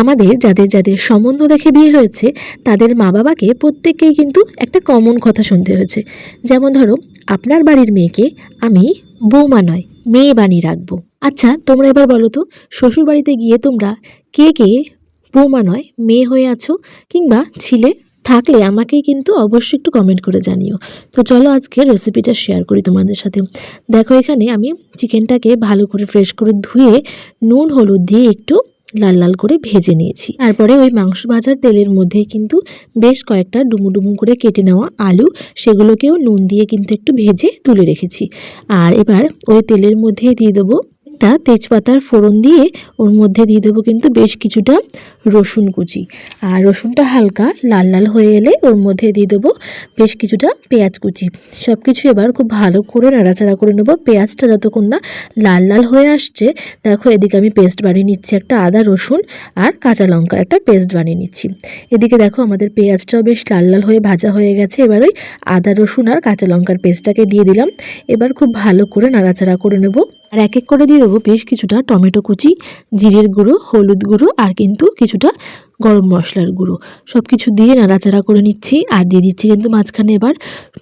আমাদের যাদের যাদের সম্বন্ধ দেখে বিয়ে হয়েছে তাদের মা বাবাকে প্রত্যেককেই কিন্তু একটা কমন কথা শুনতে হয়েছে। যেমন ধরো, আপনার বাড়ির মেয়েকে আমি বৌমা নয় মেয়ে বানিয়ে রাখবো। আচ্ছা, তোমরা এবার বলো তো, শ্বশুর বাড়িতে গিয়ে তোমরা কে কে বৌমা নয় মেয়ে হয়ে আছো কিংবা ছিলে? থাকলে আমাকেই কিন্তু অবশ্যই একটু কমেন্ট করে জানিও। তো চলো আজকে রেসিপিটা শেয়ার করি তোমাদের সাথে। দেখো, এখানে আমি চিকেনটাকে ভালো করে ফ্রেশ করে ধুয়ে নুন হলুদ দিয়ে একটু লাল লাল করে ভেজে নিয়েছি। তারপরে ওই মাংস ভাজার তেলের মধ্যে কিন্তু বেশ কয়েকটা ডুমু ডুমু করে কেটে নেওয়া আলু, সেগুলোকেও নুন দিয়ে কিন্তু একটু ভেজে তুলে রেখেছি। আর এবার ওই তেলের মধ্যে দিয়ে দেবো একটা তেজপাতার ফোড়ন দিয়ে ওর মধ্যে দিয়ে দেবো কিন্তু বেশ কিছুটা রসুন কুচি। আর রসুনটা হালকা লাল লাল হয়ে এলে ওর মধ্যে দিয়ে দেবো বেশ কিছুটা পেঁয়াজ কুচি। সব কিছু এবার খুব ভালো করে নাড়াচাড়া করে নেবো। পেঁয়াজটা যতক্ষণ না লাল লাল হয়ে আসছে, দেখো এদিকে আমি পেস্ট বানিয়ে নিচ্ছি, একটা আদা রসুন আর কাঁচা লঙ্কার একটা পেস্ট বানিয়ে নিচ্ছি। এদিকে দেখো আমাদের পেঁয়াজটাও বেশ লাল লাল হয়ে ভাজা হয়ে গেছে। এবার ওই আদা রসুন আর কাঁচা লঙ্কার পেস্টটাকে দিয়ে দিলাম। এবার খুব ভালো করে নাড়াচাড়া করে নেব। আর এক এক করে দিয়ে দেবো বেশ কিছুটা টমেটো কুচি, জিরের গুঁড়ো, হলুদ গুঁড়ো আর কিন্তু কিছুটা গরম মশলার গুঁড়ো। সব কিছু দিয়ে নাড়াচাড়া করে নিচ্ছি। আর দিয়ে দিচ্ছি কিন্তু মাঝখানে এবার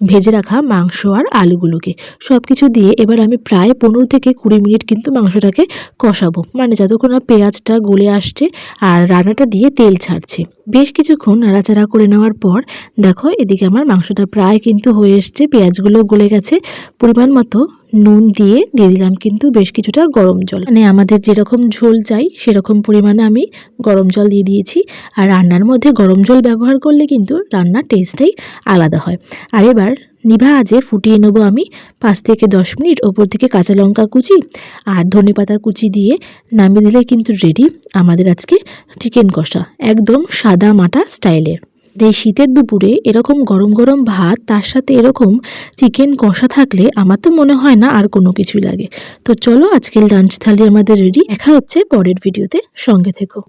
ভেজে রাখা মাংস আর আলুগুলোকে। সব কিছু দিয়ে এবার আমি প্রায় 15 থেকে 20 মিনিট কিন্তু মাংসটাকে কষাবো, মানে যতক্ষণ না পেঁয়াজটা গলে আসছে আর রান্নাটা দিয়ে তেল ছাড়ছে। বেশ কিছুক্ষণ নাড়াচাড়া করে নেওয়ার পর দেখো এদিকে আমার মাংসটা প্রায় কিন্তু হয়ে এসছে, পেঁয়াজগুলো গলে গেছে। পরিমাণ মতো নুন দিয়ে দিলাম কিন্তু বেশ কিছুটা গরম জল, মানে আমাদের যেরকম ঝোল চাই সেরকম পরিমাণে আমি গরম জল দিয়ে দিয়েছি। আর রান্নার মধ্যে গরম জল ব্যবহার করলে কিন্তু রান্নার টেস্টটাই আলাদা হয়। আর এবার নিভা আঁচে ফুটিয়ে নেবো আমি 5 থেকে 10 মিনিট। ওপর থেকে কাঁচা লঙ্কা কুচি আর ধনেপাতা কুচি দিয়ে নামিয়ে দিলে কিন্তু রেডি আমাদের আজকে চিকেন কষা, একদম সাদা মাটা স্টাইলের। এই শীতের দুপুরে এরকম গরম গরম ভাত, তার সাথে এরকম চিকেন কষা থাকলে আমার তো মনে হয় না আর কোনো কিছুই লাগে। তো চলো, আজকের লাঞ্চ থালি আমাদের রেডি। দেখা হচ্ছে পরের ভিডিওতে, সঙ্গে থেকো।